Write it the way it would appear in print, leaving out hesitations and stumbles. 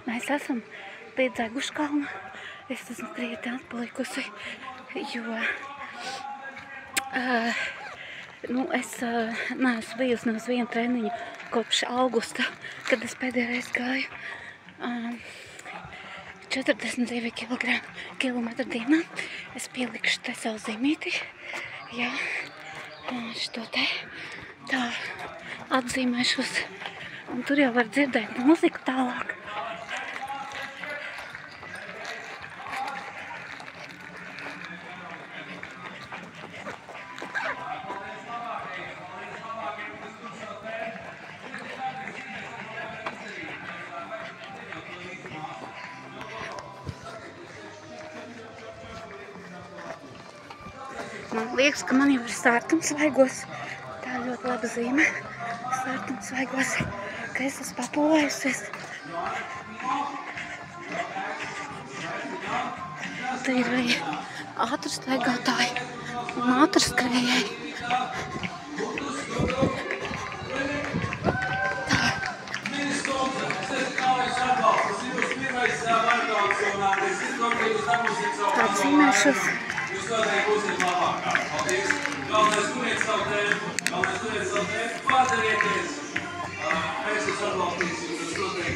Mēs esam līdz Eguškalnu. Es esmu krietni atpalikusi, jo es neesmu bijusi no viena treniņa kopš augusta, kad es pēdējā reizi gāju 42 kilometru dienā. Es pielikšu te savu zīmīti, jā, šito te tā atzīmēšos, un tur jau var dzirdēt mūziku tālāk. Man liekas, ka man jau ir sārtums svaigos. Tā ļoti laba zīme. Sārtums svaigos, ka es esmu papulējusies. Te ir arī ātri staigātāji un ātri skrējēji. Tā zīmēšos. Jūs noteikti būsiet labākā. Paldies. Galvenais turiet savu tēmu. Pārdarieties. Mēs jūs atbalstīsim.